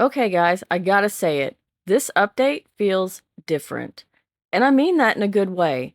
Okay, guys, I gotta say it. This update feels different. And I mean that in a good way.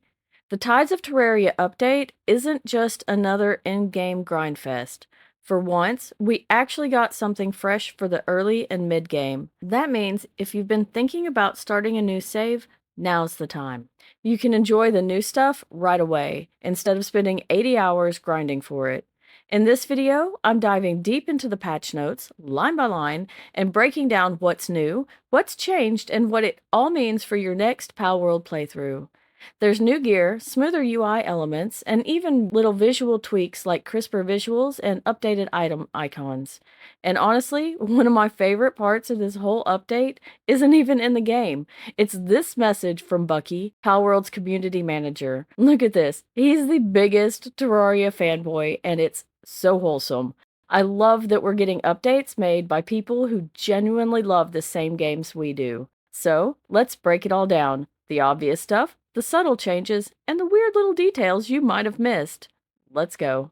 The Tides of Terraria update isn't just another in-game grind fest. For once, we actually got something fresh for the early and mid-game. That means if you've been thinking about starting a new save, now's the time. You can enjoy the new stuff right away, instead of spending 80 hours grinding for it. In this video, I'm diving deep into the patch notes, line by line, and breaking down what's new, what's changed, and what it all means for your next Palworld playthrough. There's new gear, smoother UI elements, and even little visual tweaks like crisper visuals and updated item icons. And honestly, one of my favorite parts of this whole update isn't even in the game. It's this message from Bucky, Palworld's community manager. Look at this. He's the biggest Terraria fanboy, and it's so wholesome. I love that we're getting updates made by people who genuinely love the same games we do. So, let's break it all down. The obvious stuff, the subtle changes, and the weird little details you might have missed. Let's go.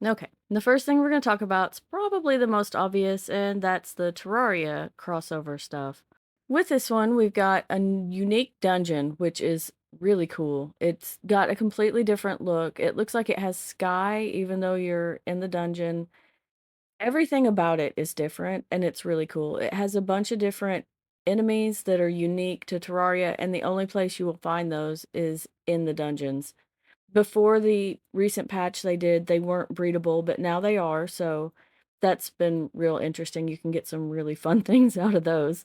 Okay, the first thing we're going to talk about is probably the most obvious, and that's the Terraria crossover stuff. With this one, we've got a unique dungeon, which is really cool. It's got a completely different look. It looks like it has sky, even though you're in the dungeon. Everything about it is different, and it's really cool. It has a bunch of different enemies that are unique to Terraria, and the only place you will find those is in the dungeons. Before the recent patch they weren't breedable, but now they are, so that's been real interesting. You can get some really fun things out of those.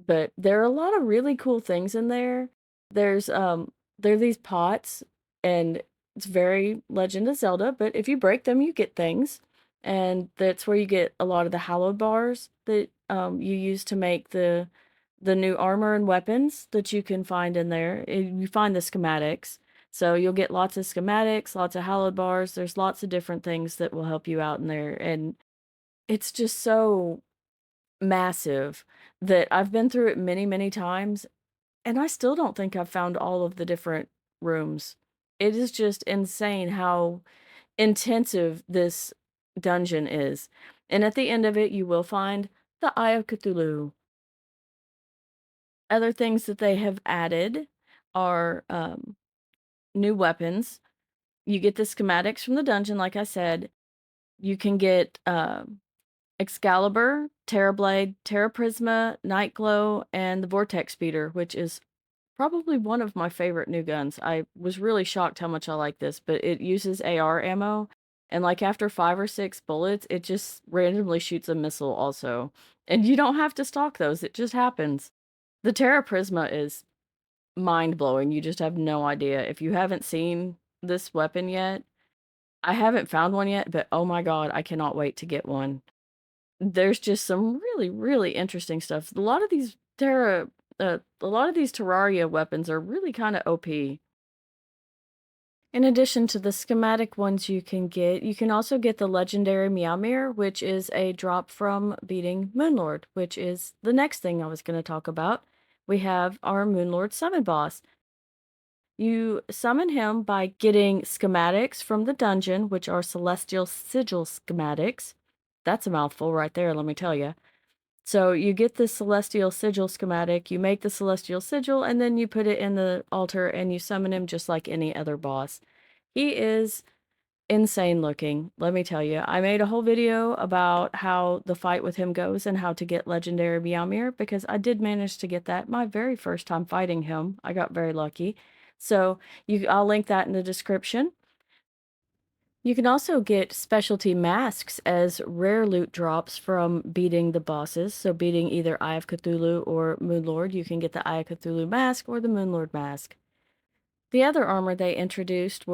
But there are a lot of really cool things in there. There's there are these pots, and it's very Legend of Zelda, but if you break them, you get things. And that's where you get a lot of the hallowed bars that you use to make the new armor and weapons that you can find in there. You find the schematics. So you'll get lots of schematics, lots of hallowed bars. There's lots of different things that will help you out in there. And it's just so massive that I've been through it many, many times, and I still don't think I've found all of the different rooms. It is just insane how intensive this dungeon is. And at the end of it, you will find the Eye of Cthulhu. Other things that they have added are new weapons. You get the schematics from the dungeon, like I said. You can get Excalibur, Terrorblade, Terra Prisma, Nightglow, and the Vortex Speeder, which is probably one of my favorite new guns. I was really shocked how much I like this, but it uses AR ammo, and like after 5 or 6 bullets, it just randomly shoots a missile also. And you don't have to stock those, it just happens. The Terra Prisma is mind-blowing, you just have no idea. If you haven't seen this weapon yet, I haven't found one yet, but oh my god, I cannot wait to get one. There's just some really, really interesting stuff. A lot of these Terraria weapons are really kind of OP. In addition to the schematic ones you can also get the legendary Meowmere, which is a drop from beating Moonlord, which is the next thing I was going to talk about. We have our Moonlord summon boss. You summon him by getting schematics from the dungeon, which are Celestial Sigil schematics. That's a mouthful right there, let me tell you. So you get the Celestial Sigil schematic, you make the Celestial Sigil, and then you put it in the altar and you summon him just like any other boss. He is insane looking, let me tell you. I made a whole video about how the fight with him goes and how to get Legendary Meowmere, because I did manage to get that my very first time fighting him. I got very lucky. So I'll link that in the description. You can also get specialty masks as rare loot drops from beating the bosses. So beating either Eye of Cthulhu or Moonlord, you can get the Eye of Cthulhu mask or the Moonlord mask. The other armor they introduced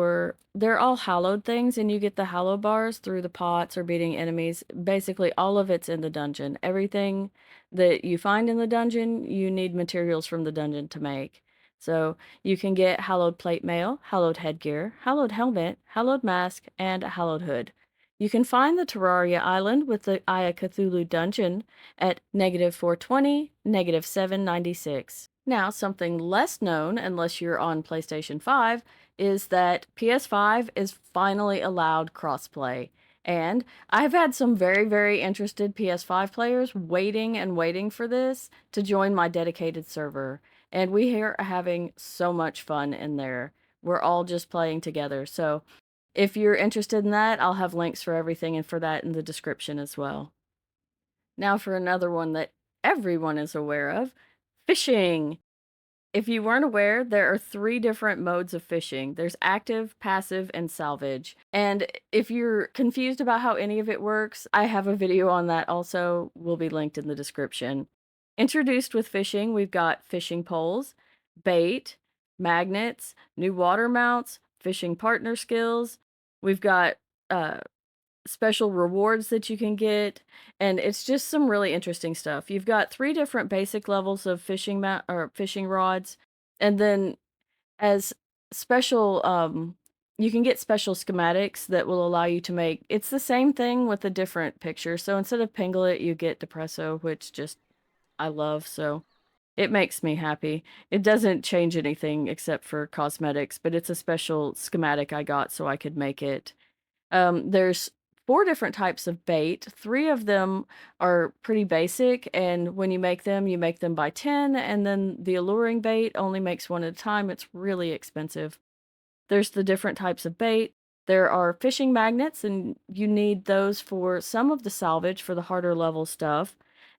they're all hallowed things, and you get the hallowed bars through the pots or beating enemies. Basically, all of it's in the dungeon. Everything that you find in the dungeon, you need materials from the dungeon to make. So you can get hallowed plate mail, hallowed headgear, hallowed helmet, hallowed mask, and a hallowed hood. You can find the Terraria Island with the Eye of Cthulhu dungeon at -420, -796. Now, something less known, unless you're on PlayStation 5, is that PS5 is finally allowed crossplay. And I've had some very, very interested PS5 players waiting and waiting for this to join my dedicated server. And we here are having so much fun in there. We're all just playing together. So if you're interested in that, I'll have links for everything and for that in the description as well. Now for another one that everyone is aware of, fishing. If you weren't aware, there are 3 different modes of fishing. There's active, passive, and salvage. And if you're confused about how any of it works, I have a video on that also, will be linked in the description. Introduced with fishing, we've got fishing poles, bait, magnets, new water mounts, fishing partner skills. We've got uh, special rewards that you can get, and it's just some really interesting stuff. You've got 3 different basic levels of fishing rods, and then as special, you can get special schematics that will allow you to make it's the same thing with a different picture. So instead of Pinglet, you get Depresso, which just I love, so it makes me happy. It doesn't change anything except for cosmetics, but it's a special schematic I got so I could make it. There's 4 different types of bait. 3 of them are pretty basic, and when you make them by 10, and then the alluring bait only makes 1 at a time. It's really expensive. There's the different types of bait. There are fishing magnets, and you need those for some of the salvage for the harder level stuff.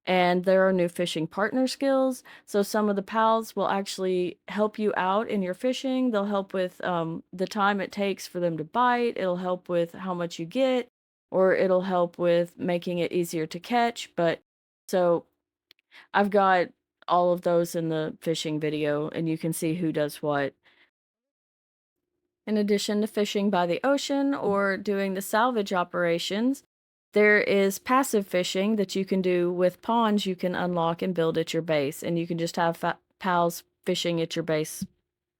And there are new fishing partner skills. So some of the pals will actually help you out in your fishing. They'll help with the time it takes for them to bite. It'll help with how much you get, or it'll help with making it easier to catch. But so I've got all of those in the fishing video, and you can see who does what. In addition to fishing by the ocean or doing the salvage operations, there is passive fishing that you can do with ponds you can unlock and build at your base. And you can just have pals fishing at your base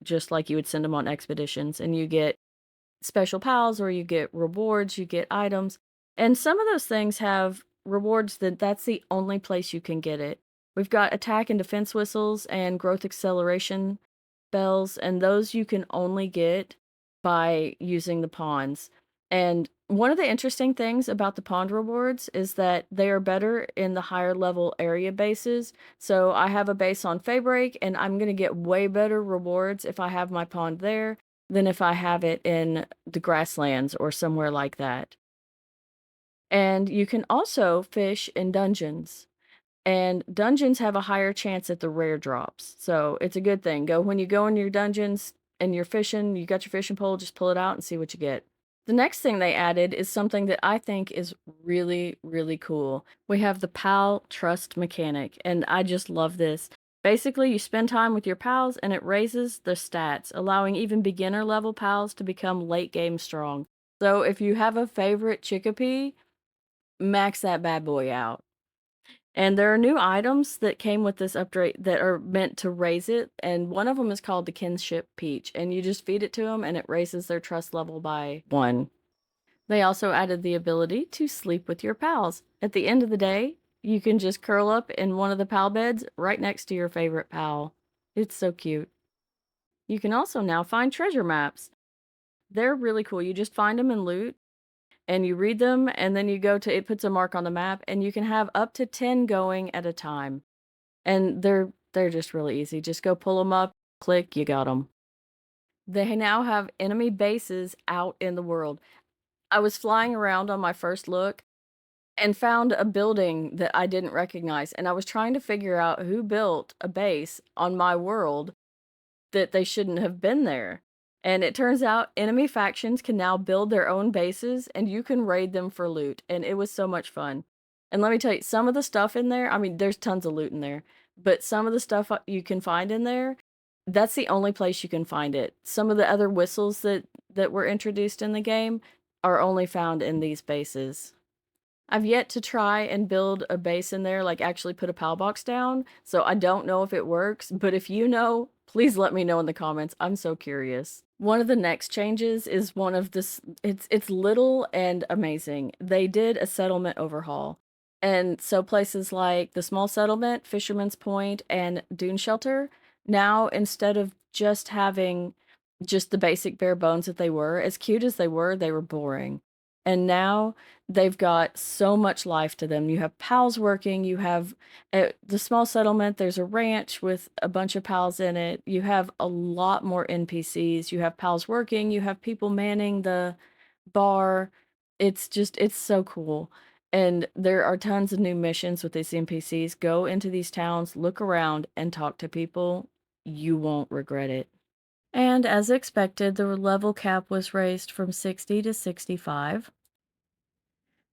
just like you would send them on expeditions. And you get special pals or you get rewards, you get items. And some of those things have rewards that's the only place you can get it. We've got attack and defense whistles and growth acceleration bells, and those you can only get by using the ponds. And one of the interesting things about the pond rewards is that they are better in the higher level area bases. So I have a base on Faybreak, and I'm going to get way better rewards if I have my pond there than if I have it in the grasslands or somewhere like that. And you can also fish in dungeons. And dungeons have a higher chance at the rare drops. So it's a good thing. When you go in your dungeons and you're fishing, you got your fishing pole, just pull it out and see what you get. The next thing they added is something that I think is really, really cool. We have the pal trust mechanic, and I just love this. Basically, you spend time with your pals and it raises the stats, allowing even beginner level pals to become late game strong. So if you have a favorite Chickapee, max that bad boy out. And there are new items that came with this upgrade that are meant to raise it, and one of them is called the Kinship Peach, and you just feed it to them and it raises their trust level by 1. They also added the ability to sleep with your pals. At the end of the day, you can just curl up in one of the pal beds right next to your favorite pal. It's so cute. You can also now find treasure maps. They're really cool. You just find them in loot, and you read them, and then you go to it puts a mark on the map, and you can have up to 10 going at a time. And they're just really easy. Just go pull them up, click, you got them. They now have enemy bases out in the world. I was flying around on my first look and found a building that I didn't recognize, and I was trying to figure out who built a base on my world that they shouldn't have been there. And it turns out enemy factions can now build their own bases and you can raid them for loot. And it was so much fun. And let me tell you, some of the stuff in there, I mean, there's tons of loot in there, but some of the stuff you can find in there, that's the only place you can find it. Some of the other whistles that were introduced in the game are only found in these bases. I've yet to try and build a base in there, like actually put a POW box down, so I don't know if it works, but if you know, please let me know in the comments. I'm so curious. One of the next changes is one of this, it's little and amazing. They did a settlement overhaul. And so places like the small settlement, Fisherman's Point, and Dune Shelter, now instead of just having just the basic bare bones that they were, as cute as they were boring. And now they've got so much life to them. You have pals working, you have the small settlement, there's a ranch with a bunch of pals in it. You have a lot more NPCs. You have pals working, you have people manning the bar. It's so cool. And there are tons of new missions with these NPCs. Go into these towns, look around, and talk to people. You won't regret it. And as expected, the level cap was raised from 60 to 65.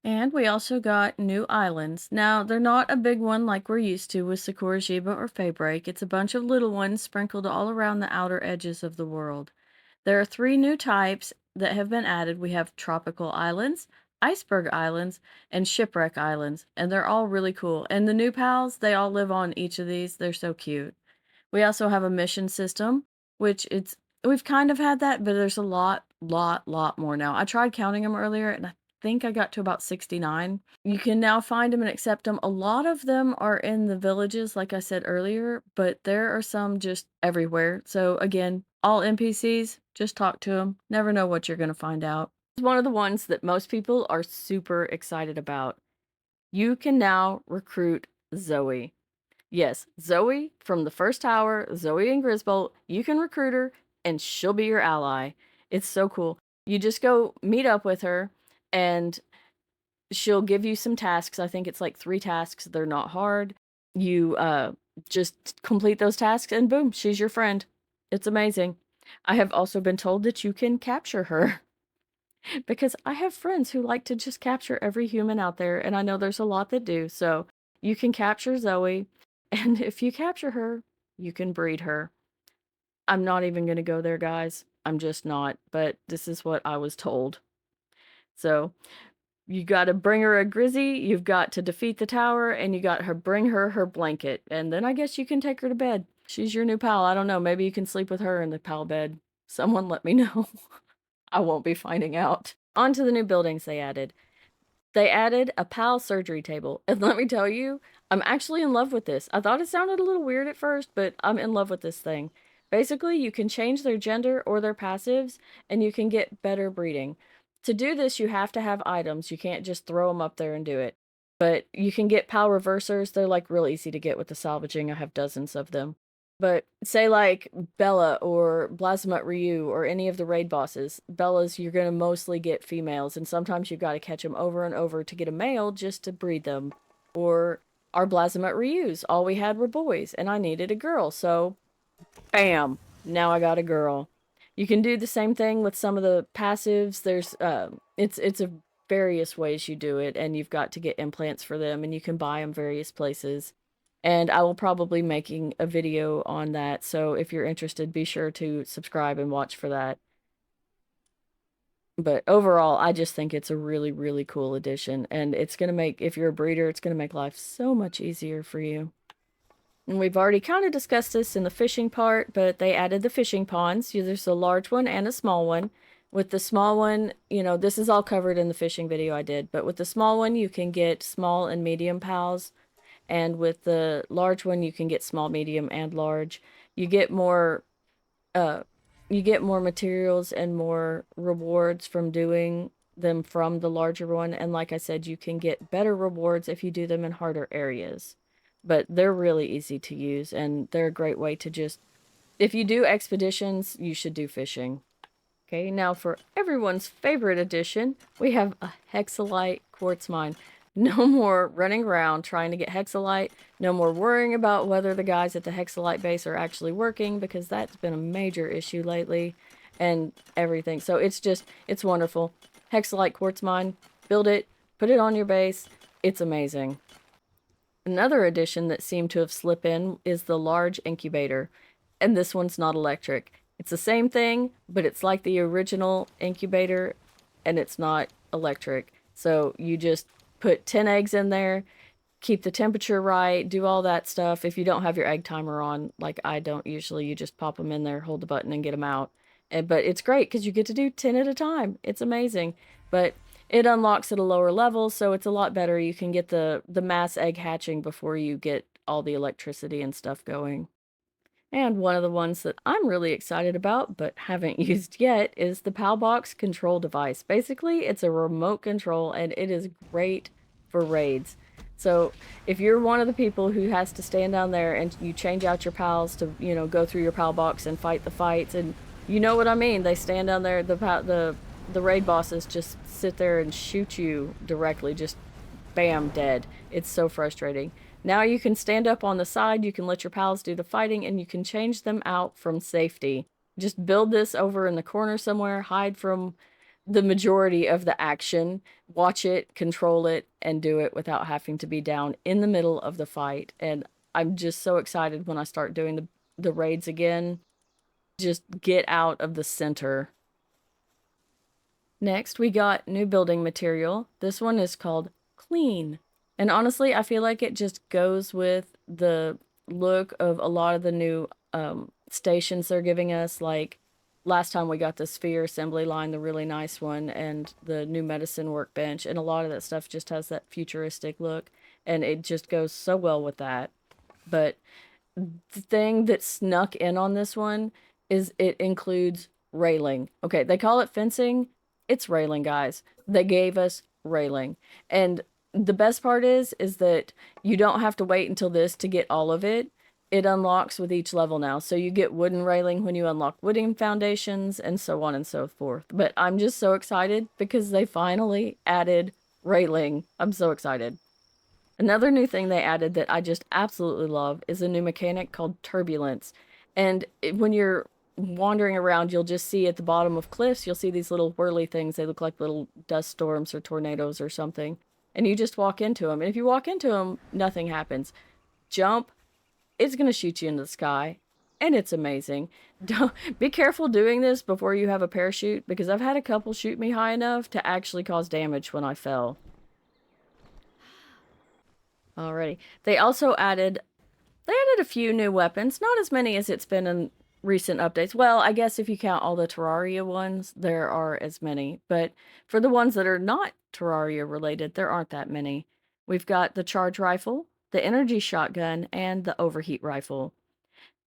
And we also got new islands. Now, they're not a big one like we're used to with Sakurajima or Faybreak. It's a bunch of little ones sprinkled all around the outer edges of the world. There are 3 new types that have been added. We have tropical islands, iceberg islands, and shipwreck islands, and they're all really cool. And the new pals, they all live on each of these. They're so cute. We also have a mission system, which we've kind of had that, but there's a lot more now. I tried counting them earlier, and I think I got to about 69. You can now find them and accept them. A lot of them are in the villages, like I said earlier, but there are some just everywhere. So again, all NPCs, just talk to them. Never know what you're going to find out. It's one of the ones that most people are super excited about. You can now recruit Zoe. Yes, Zoe from the first tower, Zoe and Grisbolt, you can recruit her and she'll be your ally. It's so cool. You just go meet up with her and she'll give you some tasks. I think it's like 3 tasks. They're not hard. You just complete those tasks and boom, she's your friend. It's amazing. I have also been told that you can capture her because I have friends who like to just capture every human out there, and I know there's a lot that do. So you can capture Zoe, and if you capture her, you can breed her. I'm not even going to go there, guys. I'm just not, but this is what I was told. So you got to bring her a Grizzy, you've got to defeat the tower, and you got to bring her her blanket, and then I guess you can take her to bed. She's your new pal. I don't know. Maybe you can sleep with her in the pal bed. Someone let me know. I won't be finding out. On to the new buildings they added. They added a PAL surgery table, and let me tell you, I'm actually in love with this. I thought it sounded a little weird at first, but I'm in love with this thing. Basically, you can change their gender or their passives, and you can get better breeding. To do this, you have to have items. You can't just throw them up there and do it. But you can get PAL reversers. They're like real easy to get with the salvaging. I have dozens of them. But say like Bella or Blasmut Ryu or any of the raid bosses, Bella's you're going to mostly get females, and sometimes you've got to catch them over and over to get a male just to breed them. Or our Blasmut Ryus, all we had were boys, and I needed a girl, so bam, now I got a girl. You can do the same thing with some of the passives. There's it's a various ways you do it, and you've got to get implants for them, and you can buy them various places. And I will probably making a video on that, so if you're interested, be sure to subscribe and watch for that. But overall, I just think it's a really, really cool addition, and it's going to make, if you're a breeder, it's going to make life so much easier for you. And we've already kind of discussed this in the fishing part, but they added the fishing ponds. There's a large one and a small one. With the small one, you know, this is all covered in the fishing video I did, but with the small one, you can get small and medium pals. And with the large one, you can get small, medium, and large. You get more, uh, you get more materials and more rewards from doing them from the larger one. And like I said, you can get better rewards if you do them in harder areas. But they're really easy to use, and they're a great way to just, if you do expeditions, you should do fishing. Okay, now for everyone's favorite addition, we have a Hexalite quartz mine. No more running around trying to get Hexalite. No more worrying about whether the guys at the Hexalite base are actually working, because that's been a major issue lately and everything. So it's wonderful. Hexalite quartz mine, build it, put it on your base. It's amazing. Another addition that seemed to have slipped in is the large incubator. And this one's not electric. It's the same thing, but it's like the original incubator, and it's not electric. So you just put 10 eggs in there, keep the temperature right, do all that stuff. If you don't have your egg timer on, like I don't usually, you just pop them in there, hold the button, and get them out. But it's great because you get to do 10 at a time. It's amazing. But it unlocks at a lower level, so it's a lot better. You can get the mass egg hatching before you get all the electricity and stuff going. And one of the ones that I'm really excited about, but haven't used yet, is the POW Box control device. Basically, it's a remote control, and it is great for raids. So if you're one of the people who has to stand down there and you change out your pals to, go through your POW Box and fight the fights, and you know what I mean, they stand down there, the raid bosses just sit there and shoot you directly, just bam, dead. It's so frustrating. Now you can stand up on the side, you can let your pals do the fighting, and you can change them out from safety. Just build this over in the corner somewhere, hide from the majority of the action, watch it, control it, and do it without having to be down in the middle of the fight. And I'm just so excited when I start doing the raids again. Just get out of the center. Next, we got new building material. This one is called Clean. And honestly, I feel like it just goes with the look of a lot of the new stations they're giving us. Like last time we got the sphere assembly line, the really nice one, and the new medicine workbench. And a lot of that stuff just has that futuristic look. And it just goes so well with that. But the thing that snuck in on this one is it includes railing. Okay, they call it fencing. It's railing, guys. They gave us railing. And the best part is that you don't have to wait until this to get all of it. It unlocks with each level now. So you get wooden railing when you unlock wooden foundations and so on and so forth. But I'm just so excited because they finally added railing. I'm so excited. Another new thing they added that I just absolutely love is a new mechanic called turbulence. And when you're wandering around, you'll just see at the bottom of cliffs, you'll see these little whirly things. They look like little dust storms or tornadoes or something. And you just walk into them. And if you walk into them, nothing happens. Jump, it's going to shoot you into the sky. And it's amazing. Don't be careful doing this before you have a parachute, because I've had a couple shoot me high enough to actually cause damage when I fell. Alrighty. They added a few new weapons, not as many as it's been in recent updates. Well, I guess if you count all the Terraria ones, there are as many. But for the ones that are not Terraria related, there aren't that many. We've got the charge rifle, the energy shotgun, and the overheat rifle.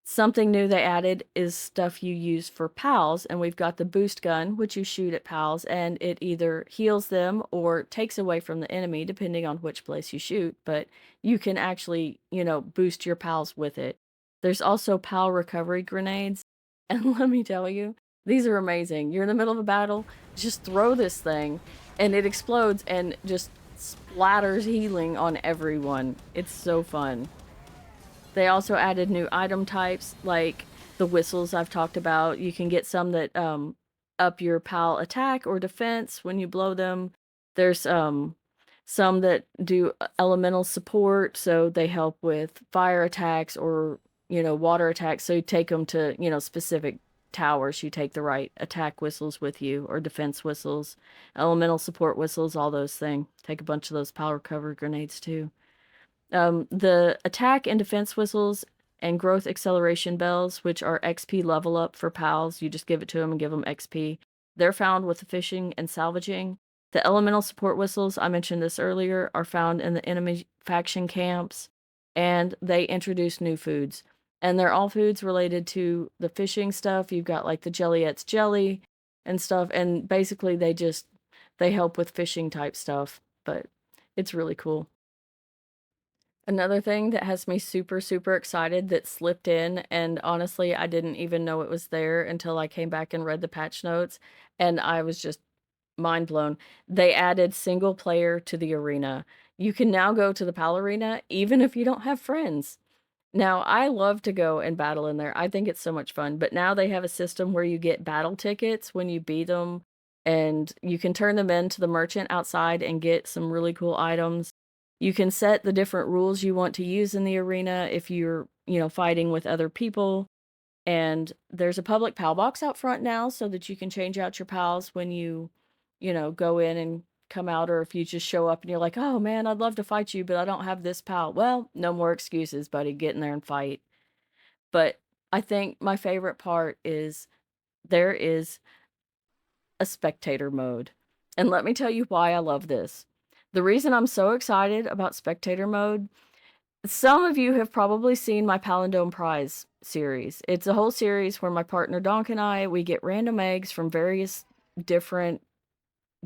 Something new they added is stuff you use for pals, and we've got the boost gun, which you shoot at pals, and it either heals them or takes away from the enemy, depending on which place you shoot, but you can actually, boost your pals with it. There's also pal recovery grenades, and let me tell you, these are amazing. You're in the middle of a battle, just throw this thing, and it explodes and just splatters healing on everyone. It's so fun. They also added new item types like the whistles I've talked about. You can get some that up your pal attack or defense when you blow them. There's some that do elemental support, so they help with fire attacks or, water attacks. So you take them to, specific towers. You take the right attack whistles with you, or defense whistles, elemental support whistles, all those things. Take a bunch of those power cover grenades too. The attack and defense whistles and growth acceleration bells, which are XP level up for pals, you just give it to them and give them XP. They're found with the fishing and salvaging. The elemental support whistles, I mentioned this earlier, are found in the enemy faction camps, and they introduce new foods. And they're all foods related to the fishing stuff. You've got like the Jelliette's jelly and stuff, and basically they help with fishing type stuff, but it's really cool. Another thing that has me super, super excited that slipped in, and honestly, I didn't even know it was there until I came back and read the patch notes, and I was just mind blown. They added single player to the arena. You can now go to the PAL arena even if you don't have friends. Now, I love to go and battle in there. I think it's so much fun, but now they have a system where you get battle tickets when you beat them, and you can turn them in to the merchant outside and get some really cool items. You can set the different rules you want to use in the arena if you're, fighting with other people. And there's a public POW box out front now so that you can change out your pals when you go in and come out, or if you just show up and you're like, oh man, I'd love to fight you, but I don't have this pal. Well, no more excuses, buddy. Get in there and fight. But I think my favorite part is there is a spectator mode. And let me tell you why I love this. The reason I'm so excited about spectator mode Some of you have probably seen my Palindome Prize series. It's a whole series where my partner Donk and I, we get random eggs from various different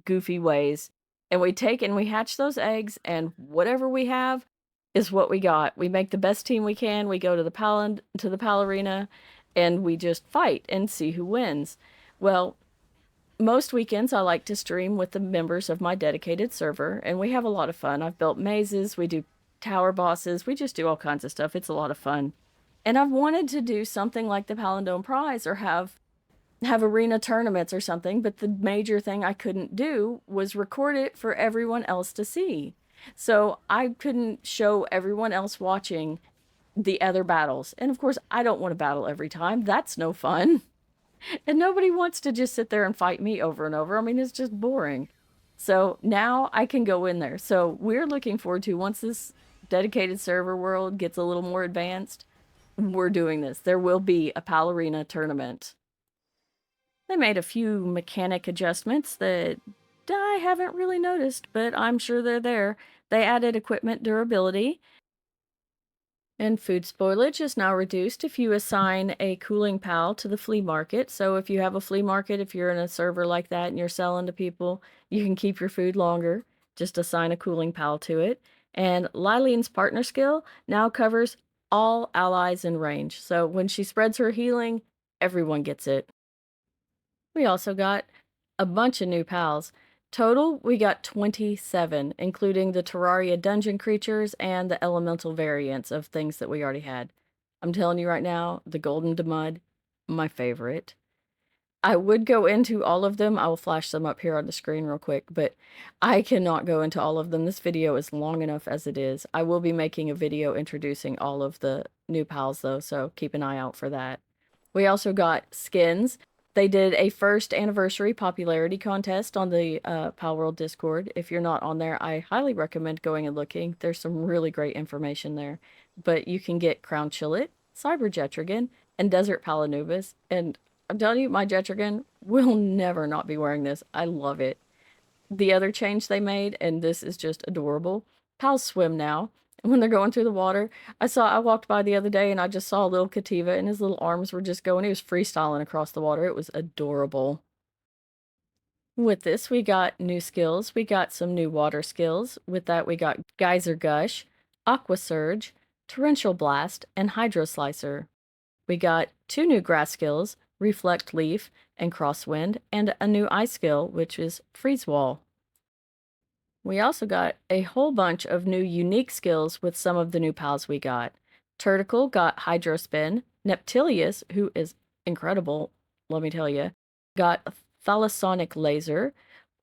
goofy ways, and we take and we hatch those eggs, and whatever we have is what we got. We make the best team we can. We go to the Pal Arena, and we just fight and see who wins. Well, most weekends I like to stream with the members of my dedicated server, and we have a lot of fun. I've built mazes, we do tower bosses, we just do all kinds of stuff. It's a lot of fun. And I've wanted to do something like the Palindome Prize or have arena tournaments or something, but the major thing I couldn't do was record it for everyone else to see. So I couldn't show everyone else watching the other battles. And of course, I don't want to battle every time. That's no fun. And nobody wants to just sit there and fight me over and over. I mean, it's just boring. So now I can go in there. So we're looking forward to, once this dedicated server world gets a little more advanced, we're doing this. There will be a Pal Arena tournament. They made a few mechanic adjustments that I haven't really noticed, but I'm sure they're there. They added equipment durability. And food spoilage is now reduced if you assign a cooling pal to the flea market. So if you have a flea market, if you're in a server like that and you're selling to people, you can keep your food longer. Just assign a cooling pal to it. And Lileen's partner skill now covers all allies in range. So when she spreads her healing, everyone gets it. We also got a bunch of new pals. Total, we got 27, including the Terraria dungeon creatures and the elemental variants of things that we already had. I'm telling you right now, the Golden Mud, my favorite. I would go into all of them. I will flash them up here on the screen real quick, but I cannot go into all of them. This video is long enough as it is. I will be making a video introducing all of the new pals though, so keep an eye out for that. We also got skins. They did a first anniversary popularity contest on the Palworld Discord. If you're not on there, I highly recommend going and looking. There's some really great information there. But you can get Crown Chillet, Cyber Jetrigan, and Desert Palanubis. And I'm telling you, my Jetrigan will never not be wearing this. I love it. The other change they made, and this is just adorable, pals swim now. And when they're going through the water, I walked by the other day and I just saw a little Kativa and his little arms were just going. He was freestyling across the water. It was adorable. With this, we got new skills. We got some new water skills. With that, we got Geyser Gush, Aqua Surge, Torrential Blast, and Hydro Slicer. We got 2 new grass skills, Reflect Leaf and Crosswind, and a new ice skill, which is Freeze Wall. We also got a whole bunch of new unique skills with some of the new pals we got. Turticle got Hydrospin. Neptilius, who is incredible, let me tell you, got Thalassonic Laser.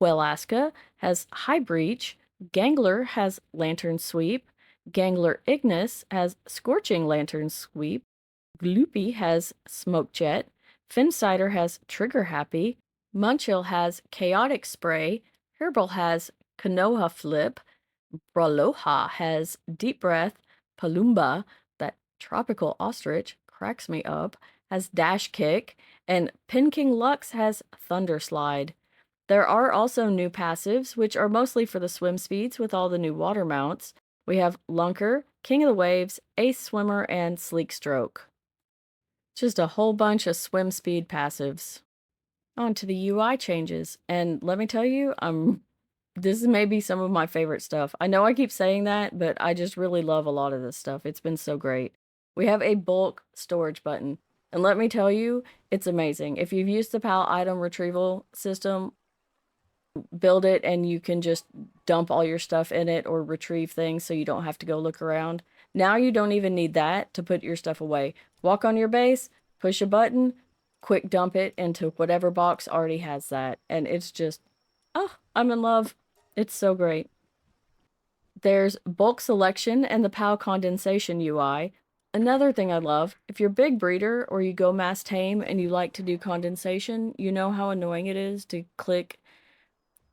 Welaska has High Breach. Gangler has Lantern Sweep. Gangler Ignis has Scorching Lantern Sweep. Gloopy has Smoke Jet. Finsider has Trigger Happy. Munchill has Chaotic Spray. Herbal has Konoha Flip. Braloha has Deep Breath. Palumba, that tropical ostrich, cracks me up, has Dash Kick. And Pin King Lux has Thunder Slide. There are also new passives, which are mostly for the swim speeds with all the new water mounts. We have Lunker, King of the Waves, Ace Swimmer, and Sleek Stroke. Just a whole bunch of swim speed passives. On to the UI changes, and let me tell you, this is maybe some of my favorite stuff. I know I keep saying that, but I just really love a lot of this stuff. It's been so great. We have a bulk storage button, and let me tell you, it's amazing. If you've used the PAL item retrieval system, build it and you can just dump all your stuff in it or retrieve things so you don't have to go look around. Now you don't even need that to put your stuff away. Walk on your base, push a button, quick dump it into whatever box already has that. And it's just, oh, I'm in love. It's so great. There's bulk selection and the PAL condensation UI. Another thing I love, if you're a big breeder or you go mass tame and you like to do condensation, you know how annoying it is to click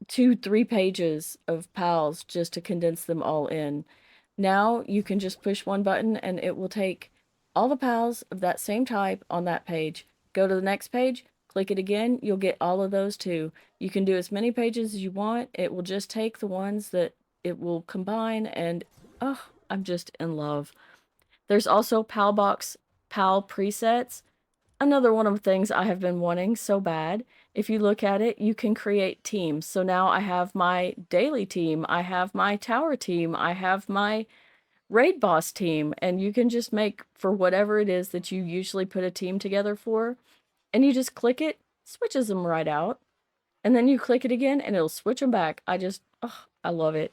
2-3 pages of pals just to condense them all in. Now you can just push one button and it will take all the pals of that same type on that page. Go to the next page, click it again, you'll get all of those too. You can do as many pages as you want. It will just take the ones that it will combine, and oh, I'm just in love. There's also POW Box PAL presets. Another one of the things I have been wanting so bad. If you look at it, you can create teams. So now I have my daily team, I have my tower team, I have my raid boss team, and you can just make for whatever it is that you usually put a team together for, and you just click it, switches them right out, and then you click it again and it'll switch them back. I love it.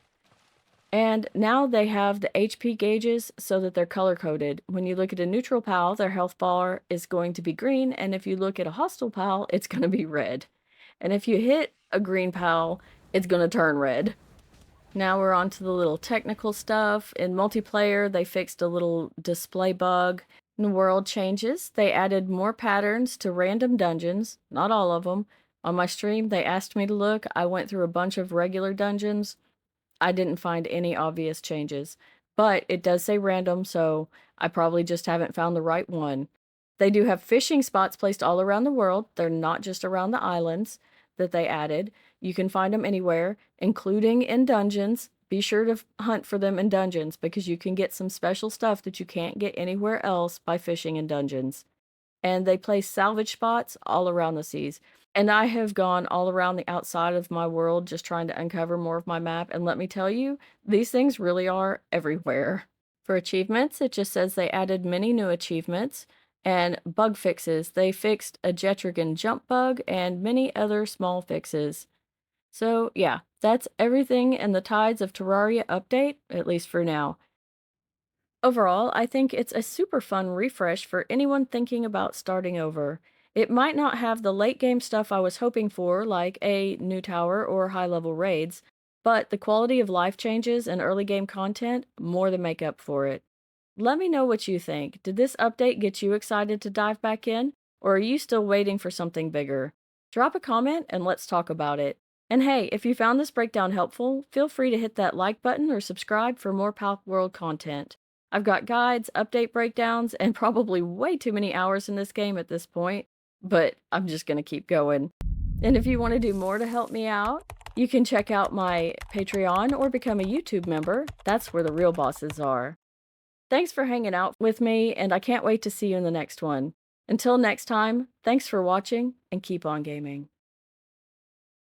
And now they have the HP gauges so that they're color coded. When you look at a neutral PAL, their health bar is going to be green, and if you look at a hostile PAL, it's going to be red. And if you hit a green PAL, it's going to turn red. Now we're on to the little technical stuff. In multiplayer, they fixed a little display bug. In the world changes, they added more patterns to random dungeons, not all of them. On my stream, they asked me to look. I went through a bunch of regular dungeons. I didn't find any obvious changes, but it does say random, so I probably just haven't found the right one. They do have fishing spots placed all around the world. They're not just around the islands that they added. You can find them anywhere, including in dungeons. Be sure to hunt for them in dungeons because you can get some special stuff that you can't get anywhere else by fishing in dungeons. And they place salvage spots all around the seas. And I have gone all around the outside of my world just trying to uncover more of my map, and let me tell you, these things really are everywhere. For achievements, it just says they added many new achievements, and bug fixes. They fixed a Jetrigan jump bug and many other small fixes. So yeah, that's everything in the Tides of Terraria update, at least for now. Overall, I think it's a super fun refresh for anyone thinking about starting over. It might not have the late game stuff I was hoping for, like a new tower or high level raids, but the quality of life changes and early game content more than make up for it. Let me know what you think. Did this update get you excited to dive back in, or are you still waiting for something bigger? Drop a comment and let's talk about it. And hey, if you found this breakdown helpful, feel free to hit that like button or subscribe for more Palworld content. I've got guides, update breakdowns, and probably way too many hours in this game at this point, but I'm just gonna keep going. And if you want to do more to help me out, you can check out my Patreon or become a YouTube member. That's where the real bosses are. Thanks for hanging out with me, and I can't wait to see you in the next one. Until next time, thanks for watching, and keep on gaming.